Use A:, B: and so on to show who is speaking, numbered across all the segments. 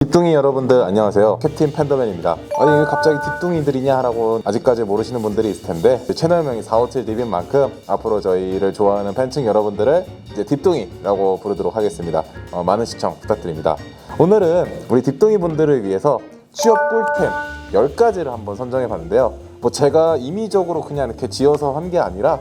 A: 뒷둥이 여러분들 안녕하세요. 캡틴 팬더맨입니다. 아니 왜 갑자기 뒷둥이들이냐 라고 아직까지 모르시는 분들이 있을 텐데 채널명이 457 DB인 만큼 앞으로 저희를 좋아하는 팬층 여러분들을 이제 뒷둥이라고 부르도록 하겠습니다. 많은 시청 부탁드립니다. 오늘은 우리 뒷둥이 분들을 위해서 취업 꿀템 10가지를 한번 선정해 봤는데요. 뭐 제가 임의적으로 그냥 이렇게 지어서 한 게 아니라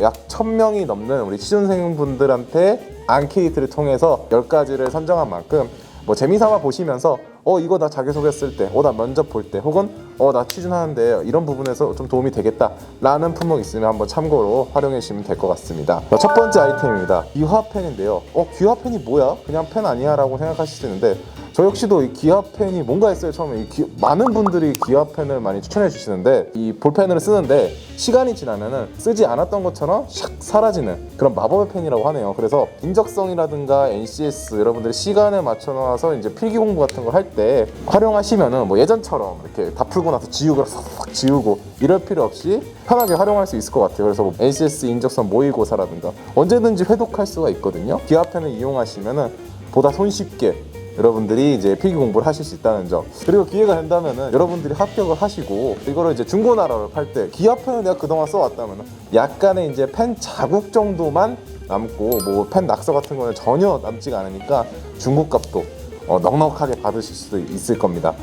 A: 약 1000명이 넘는 우리 취준생분들한테 앙케이트를 통해서 10가지를 선정한 만큼 뭐 재미삼아 보시면서 이거 나 자기소개 쓸 때, 나 면접 볼 때, 혹은 나 취준하는데 이런 부분에서 좀 도움이 되겠다 라는 품목 있으면 한번 참고로 활용해 주시면 될 것 같습니다. 첫 번째 아이템입니다. 기화펜인데요. 기화펜이 뭐야? 그냥 펜 아니야? 라고 생각하실 수 있는데 저 역시도 이 기화펜이 뭔가 했어요. 처음에 많은 분들이 기화펜을 많이 추천해 주시는데 이 볼펜을 쓰는데 시간이 지나면은 쓰지 않았던 것처럼 샥 사라지는 그런 마법의 펜이라고 하네요. 그래서 인적성이라든가 NCS 여러분들이 시간에 맞춰 놔서 이제 필기 공부 같은 걸 할 때 활용하시면은 뭐 예전처럼 이렇게 다 풀고 나서 지우고 싹 지우고 이럴 필요 없이 편하게 활용할 수 있을 것 같아요. 그래서 뭐 NCS 인적성 모의고사라든가 언제든지 회독할 수가 있거든요. 기화펜을 이용하시면은 보다 손쉽게 여러분들이 이제 필기 공부를 하실 수 있다는 점, 그리고 기회가 된다면은 여러분들이 합격을 하시고 이거를 이제 중고나라로 팔 때 기화펜을 내가 그동안 써왔다면은 약간의 이제 펜 자국 정도만 남고 뭐 펜 낙서 같은 거는 전혀 남지가 않으니까 중고값도 넉넉하게 받으실 수도 있을 겁니다.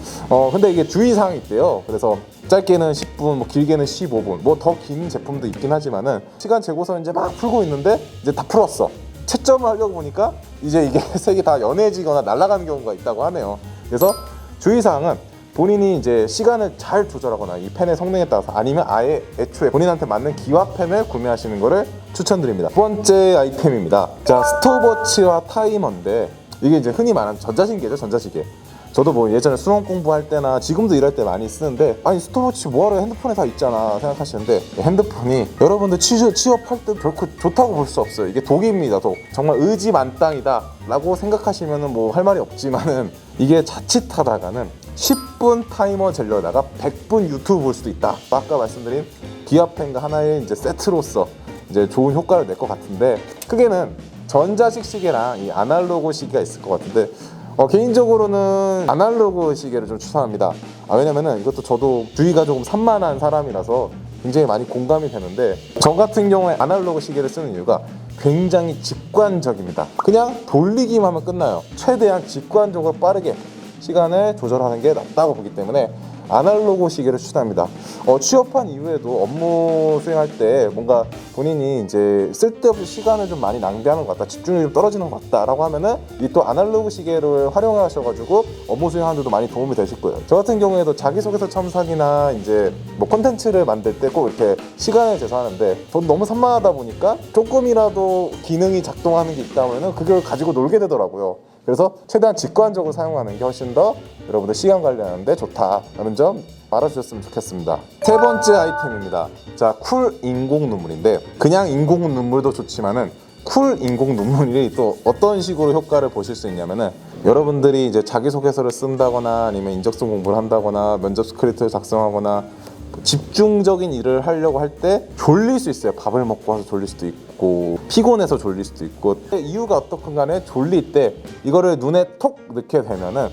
A: 근데 이게 주의사항이 있대요. 그래서 짧게는 10분, 뭐 길게는 15분, 뭐 더 긴 제품도 있긴 하지만은 시간 재고서 이제 막 풀고 있는데 이제 다 풀었어. 채점을 하려고 보니까 이제 이게 색이 다 연해지거나 날아가는 경우가 있다고 하네요. 그래서 주의사항은 본인이 이제 시간을 잘 조절하거나 이 펜의 성능에 따라서 아니면 아예 애초에 본인한테 맞는 기화펜을 구매하시는 것을 추천드립니다. 두 번째 아이템입니다. 자, 스톱워치와 타이머인데 이게 이제 흔히 말하는 전자시계죠, 전자시계. 저도 뭐 예전에 수능 공부할 때나 지금도 이럴 때 많이 쓰는데 아니 스톱워치 뭐하러 핸드폰에 다 있잖아 생각하시는데 핸드폰이 여러분들 취업할 때 결코 좋다고 볼 수 없어요. 이게 독입니다. 독. 정말 의지만땅이다 라고 생각하시면은 뭐 할 말이 없지만은 이게 자칫하다가는 10분 타이머 젤려다가 100분 유튜브 볼 수도 있다. 아까 말씀드린 기화펜과 하나의 이제 세트로서 이제 좋은 효과를 낼 것 같은데 크게는 전자식 시계랑 이 아날로그 시계가 있을 것 같은데 개인적으로는 아날로그 시계를 좀 추천합니다. 왜냐면은 이것도 저도 주의가 조금 산만한 사람이라서 굉장히 많이 공감이 되는데 저 같은 경우에 아날로그 시계를 쓰는 이유가 굉장히 직관적입니다. 그냥 돌리기만 하면 끝나요. 최대한 직관적으로 빠르게 시간을 조절하는 게 낫다고 보기 때문에 아날로그 시계를 추천합니다. 취업한 이후에도 업무 수행할 때 뭔가 본인이 이제 쓸데없이 시간을 좀 많이 낭비하는 것 같다, 집중력이 좀 떨어지는 것 같다라고 하면은 이 또 아날로그 시계를 활용하셔가지고 업무 수행하는데도 많이 도움이 되실 거예요. 저 같은 경우에도 자기소개서 첨삭이나 이제 뭐 콘텐츠를 만들 때 꼭 이렇게 시간을 제소하는데 전 너무 산만하다 보니까 조금이라도 기능이 작동하는 게 있다면은 그걸 가지고 놀게 되더라고요. 그래서 최대한 직관적으로 사용하는 게 훨씬 더 여러분들 시간 관리하는데 좋다라는 점 알아주셨으면 좋겠습니다. 세 번째 아이템입니다. 자, 쿨 인공 눈물인데 그냥 인공 눈물도 좋지만은 쿨 인공 눈물이 또 어떤 식으로 효과를 보실 수 있냐면은 여러분들이 이제 자기소개서를 쓴다거나 아니면 인적성 공부를 한다거나 면접 스크립트를 작성하거나 집중적인 일을 하려고 할 때 졸릴 수 있어요. 밥을 먹고 와서 졸릴 수도 있고 피곤해서 졸릴 수도 있고 이유가 어떻건 간에 졸릴 때 이거를 눈에 톡 넣게 되면은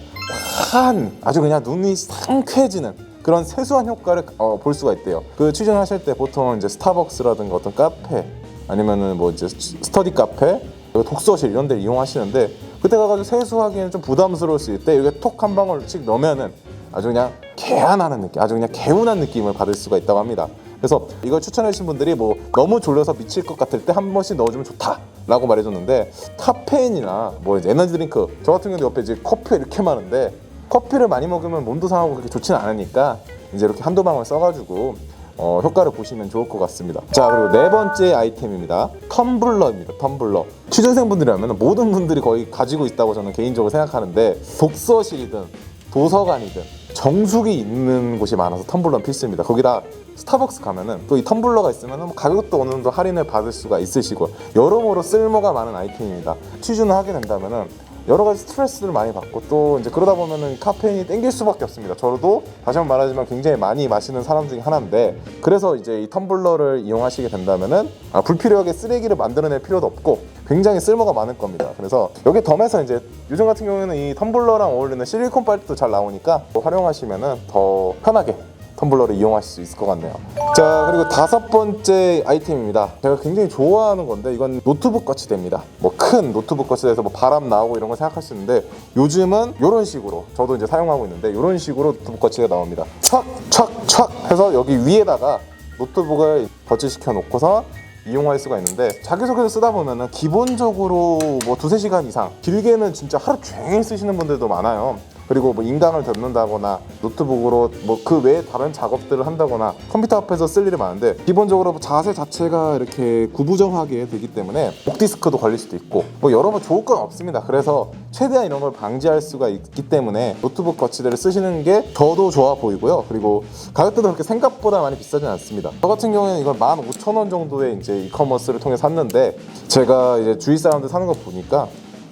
A: 아주 그냥 눈이 상쾌해지는 그런 세수한 효과를 볼 수가 있대요. 그 취준하실 때 보통 이제 스타벅스라든가 어떤 카페 아니면은 뭐 이제 스터디 카페 독서실 이런 데를 이용하시는데 그때 가가지고 세수하기에는 좀 부담스러울 수 있을 때 이렇게 톡 한 방울씩 넣으면은 아주 그냥 개안하는 느낌, 아주 그냥 개운한 느낌을 받을 수가 있다고 합니다. 그래서 이걸 추천해 주신 분들이 뭐 너무 졸려서 미칠 것 같을 때 한 번씩 넣어주면 좋다라고 말해줬는데 카페인이나 뭐 이제 에너지 드링크 저 같은 경우도 옆에 이제 커피가 이렇게 많은데 커피를 많이 먹으면 몸도 상하고 그렇게 좋지는 않으니까 이제 이렇게 한두 방울 써가지고 효과를 보시면 좋을 것 같습니다. 자, 그리고 네 번째 아이템입니다. 텀블러입니다. 텀블러. 취준생분들이라면 모든 분들이 거의 가지고 있다고 저는 개인적으로 생각하는데 독서실이든 도서관이든 정수기 있는 곳이 많아서 텀블러는 필수입니다. 거기다 스타벅스 가면은 또 이 텀블러가 있으면 가격도 어느 정도 할인을 받을 수가 있으시고 여러모로 쓸모가 많은 아이템입니다. 취준을 하게 된다면은 여러 가지 스트레스를 많이 받고 또 이제 그러다 보면은 카페인이 땡길 수밖에 없습니다. 저도 다시 한번 말하지만 굉장히 많이 마시는 사람 중에 하나인데, 그래서 이제 이 텀블러를 이용하시게 된다면은 불필요하게 쓰레기를 만들어낼 필요도 없고 굉장히 쓸모가 많을 겁니다. 그래서 여기 덤에서 이제 요즘 같은 경우에는 이 텀블러랑 어울리는 실리콘 빨대도 잘 나오니까 활용하시면은 더 편하게 텀블러를 이용하실 수 있을 것 같네요. 자, 그리고 5번째 아이템입니다. 제가 굉장히 좋아하는 건데 이건 노트북 거치대입니다. 뭐 큰 노트북 거치대에서 뭐 바람 나오고 이런 거 생각하시는데, 요즘은 이런 식으로 저도 이제 사용하고 있는데 이런 식으로 노트북 거치대가 나옵니다. 촥촥촥 해서 여기 위에다가 노트북을 거치시켜 놓고서 이용할 수가 있는데, 자기소개서 쓰다 보면은 기본적으로 뭐 2-3시간 이상, 길게는 진짜 하루 종일 쓰시는 분들도 많아요. 그리고 뭐 인강을 듣는다거나 노트북으로 뭐 그 외에 다른 작업들을 한다거나 컴퓨터 앞에서 쓸 일이 많은데, 기본적으로 자세 자체가 이렇게 구부정하게 되기 때문에 목 디스크도 걸릴 수도 있고 뭐 여러모로 좋을 건 없습니다. 그래서 최대한 이런 걸 방지할 수가 있기 때문에 노트북 거치대를 쓰시는 게 저도 좋아 보이고요. 그리고 가격대도 그렇게 생각보다 많이 비싸진 않습니다. 저 같은 경우에는 이걸 15,000원 정도에 이제 이커머스를 통해 샀는데, 제가 이제 주위 사람들 사는 거 보니까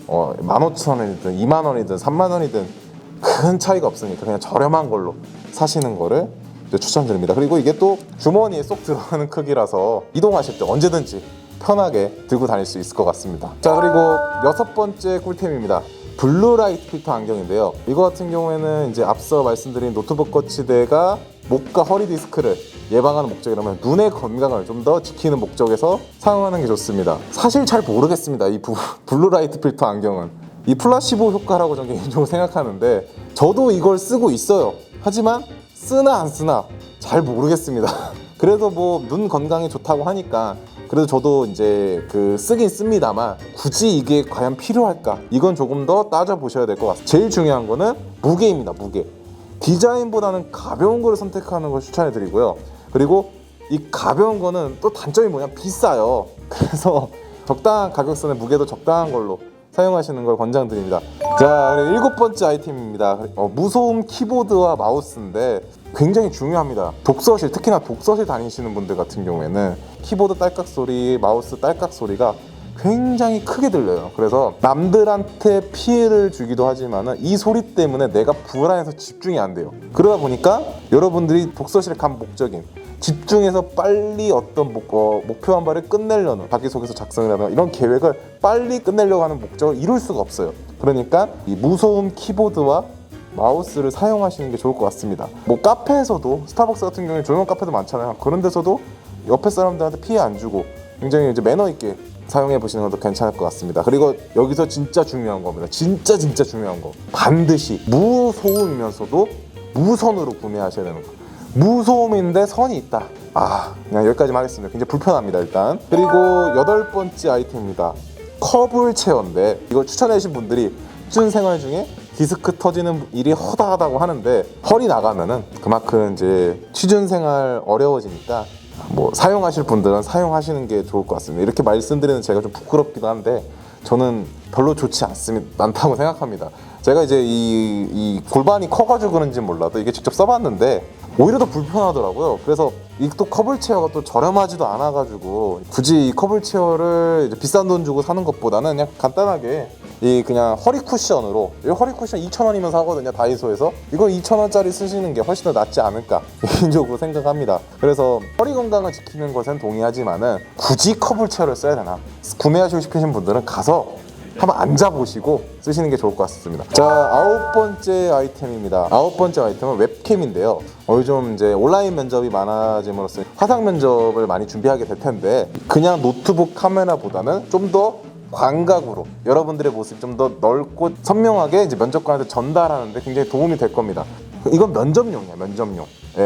A: 15,000원이든 20,000원이든 30,000원이든 큰 차이가 없으니까 그냥 저렴한 걸로 사시는 거를 추천드립니다. 그리고 이게 또 주머니에 쏙 들어가는 크기라서 이동하실 때 언제든지 편하게 들고 다닐 수 있을 것 같습니다. 자, 그리고 6번째 꿀템입니다. 블루라이트 필터 안경인데요. 이거 같은 경우에는 이제 앞서 말씀드린 노트북 거치대가 목과 허리 디스크를 예방하는 목적이라면 눈의 건강을 좀 더 지키는 목적에서 사용하는 게 좋습니다. 사실 잘 모르겠습니다. 이 블루라이트 필터 안경은 이 플라시보 효과라고 저는 개인적으로 생각하는데, 저도 이걸 쓰고 있어요. 하지만 쓰나 안 쓰나 잘 모르겠습니다. 그래도 뭐 눈 건강에 좋다고 하니까 그래도 저도 이제 쓰긴 씁니다만, 굳이 이게 과연 필요할까? 이건 조금 더 따져보셔야 될 것 같습니다. 제일 중요한 거는 무게입니다. 무게. 디자인보다는 가벼운 거를 선택하는 걸 추천해 드리고요. 그리고 이 가벼운 거는 또 단점이 뭐냐, 비싸요. 그래서 적당한 가격선의 무게도 적당한 걸로 사용하시는 걸 권장드립니다. 자, 7번째 아이템입니다. 무소음 키보드와 마우스인데 굉장히 중요합니다. 독서실, 특히나 독서실 다니시는 분들 같은 경우에는 키보드 딸깍 소리, 마우스 딸깍 소리가 굉장히 크게 들려요. 그래서 남들한테 피해를 주기도 하지만 이 소리 때문에 내가 불안해서 집중이 안 돼요. 그러다 보니까 여러분들이 독서실에 간 목적인 집중해서 빨리 어떤 목표 한 발을 끝내려는 자기소개서 작성이라든가 이런 계획을 빨리 끝내려고 하는 목적을 이룰 수가 없어요. 그러니까 이 무소음 키보드와 마우스를 사용하시는 게 좋을 것 같습니다. 뭐 카페에서도, 스타벅스 같은 경우에 조용한 카페도 많잖아요. 그런 데서도 옆에 사람들한테 피해 안 주고 굉장히 이제 매너 있게 사용해 보시는 것도 괜찮을 것 같습니다. 그리고 여기서 진짜 중요한 겁니다. 진짜 중요한 거, 반드시 무소음이면서도 무선으로 구매하셔야 되는 거. 무소음인데 선이 있다. 그냥 여기까지만 하겠습니다. 굉장히 불편합니다, 일단. 그리고 8번째 아이템입니다. 커블 체어인데, 이걸 추천해 주신 분들이 취준 생활 중에 디스크 터지는 일이 허다하다고 하는데, 허리 나가면은 그만큼 이제 취준 생활 어려워지니까 뭐 사용하실 분들은 사용하시는 게 좋을 것 같습니다. 이렇게 말씀드리는 제가 좀 부끄럽기도 한데 저는 별로 좋지 않다고 생각합니다. 제가 이제 이 골반이 커가지고 그런지 몰라도 이게 직접 써봤는데 오히려 더 불편하더라고요. 그래서 이 또 커블 체어가 또 저렴하지도 않아가지고 굳이 이 커블 체어를 이제 비싼 돈 주고 사는 것보다는 그냥 간단하게 이 그냥 허리 쿠션으로, 이 허리 쿠션 2,000원이면 사거든요, 다이소에서. 이거 2,000원짜리 쓰시는 게 훨씬 더 낫지 않을까 개인적으로 생각합니다. 그래서 허리 건강을 지키는 것은 동의하지만은 굳이 커블 체어를 써야 되나, 구매하시고 싶으신 분들은 가서 한번 앉아보시고 쓰시는 게 좋을 것 같습니다. 자, 9번째 아이템입니다. 9번째 아이템은 웹캠인데요. 요즘 이제 온라인 면접이 많아짐으로써 화상 면접을 많이 준비하게 될 텐데, 그냥 노트북 카메라보다는 좀 더 광각으로 여러분들의 모습이 좀 더 넓고 선명하게 이제 면접관한테 전달하는데 굉장히 도움이 될 겁니다. 이건 면접용이야, 면접용.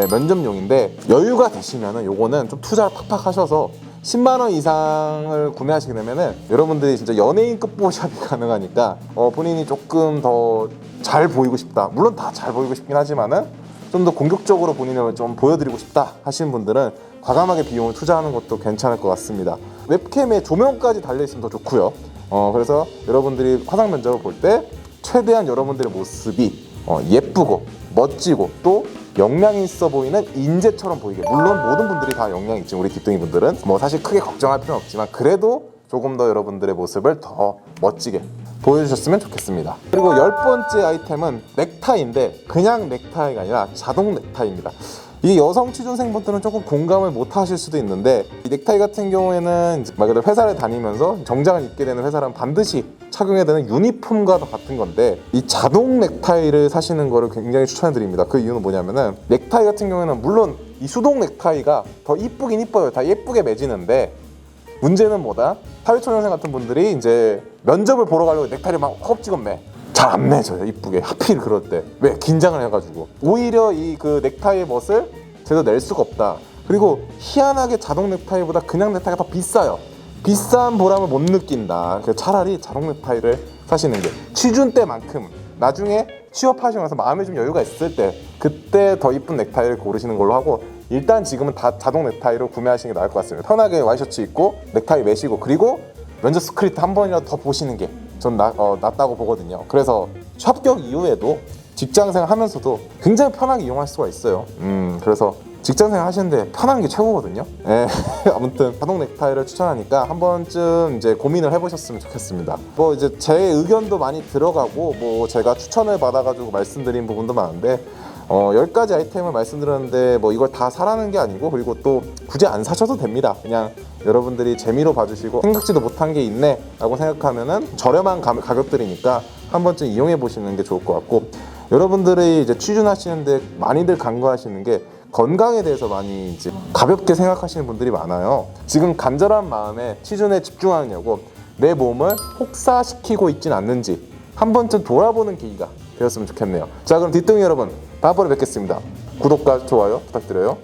A: 면접용인데 여유가 되시면은 요거는 좀 투자를 팍팍 하셔서 10만 원 이상을 구매하시게 되면은 여러분들이 진짜 연예인급 뽀샵이 가능하니까 본인이 조금 더 잘 보이고 싶다, 물론 다 잘 보이고 싶긴 하지만은 좀 더 공격적으로 본인을 좀 보여드리고 싶다 하시는 분들은 과감하게 비용을 투자하는 것도 괜찮을 것 같습니다. 웹캠에 조명까지 달려있으면 더 좋고요. 그래서 여러분들이 화상 면접을 볼 때 최대한 여러분들의 모습이 예쁘고 멋지고 또 역량 있어 보이는 인재처럼 보이게, 물론 모든 분들이 다 역량이 있지, 우리 뒷둥이 분들은 뭐 사실 크게 걱정할 필요는 없지만 그래도 조금 더 여러분들의 모습을 더 멋지게 보여주셨으면 좋겠습니다. 그리고 10번째 아이템은 넥타이인데 그냥 넥타이가 아니라 자동 넥타이입니다. 이 여성 취준생분들은 조금 공감을 못 하실 수도 있는데, 이 넥타이 같은 경우에는 말 그대로 회사를 다니면서 정장을 입게 되는 회사라면 반드시 착용해야 되는 유니폼과 같은 건데, 이 자동 넥타이를 사시는 거를 굉장히 추천해 드립니다. 그 이유는 뭐냐면은, 넥타이 같은 경우에는 물론 이 수동 넥타이가 더 이쁘긴 이뻐요. 다 예쁘게 매지는데 문제는 뭐다? 사회초년생 같은 분들이 이제 면접을 보러 가려고 넥타이를 막 허겁지겁 매. 잘 안 매져요, 이쁘게. 하필 그럴 때. 왜? 긴장을 해가지고. 오히려 이 그 넥타이의 멋을 제대로 낼 수가 없다. 그리고 희한하게 자동 넥타이보다 그냥 넥타이가 더 비싸요. 비싼 보람을 못 느낀다. 그래서 차라리 자동 넥타이를 사시는 게, 취준 때만큼 나중에 취업하시고 나서 마음에 좀 여유가 있을 때, 그때 더 이쁜 넥타이를 고르시는 걸로 하고, 일단 지금은 다 자동 넥타이로 구매하시는 게 나을 것 같습니다. 편하게 와이셔츠 입고 넥타이 매시고, 그리고 면접 스크립트 한 번이라도 더 보시는 게 전 낫다고 보거든요. 그래서 합격 이후에도 직장생활 하면서도 굉장히 편하게 이용할 수가 있어요. 그래서 직장생활 하시는데 편한 게 최고거든요. 예. 아무튼 자동 넥타이를 추천하니까 한 번쯤 이제 고민을 해보셨으면 좋겠습니다. 뭐 이제 제 의견도 많이 들어가고, 뭐 제가 추천을 받아가지고 말씀드린 부분도 많은데, 10가지 아이템을 말씀드렸는데 뭐 이걸 다 사라는 게 아니고, 그리고 또 굳이 안 사셔도 됩니다. 그냥 여러분들이 재미로 봐주시고 생각지도 못한 게 있네 라고 생각하면은 저렴한 가격들이니까 한 번쯤 이용해 보시는 게 좋을 것 같고, 여러분들이 이제 취준하시는데 많이들 간과하시는 게 건강에 대해서 많이 이제 가볍게 생각하시는 분들이 많아요. 지금 간절한 마음에 취준에 집중하느냐고 내 몸을 혹사시키고 있진 않는지 한 번쯤 돌아보는 계기가 되었으면 좋겠네요. 자, 그럼 뒷둥이 여러분, 다음번에 뵙겠습니다. 구독과 좋아요 부탁드려요.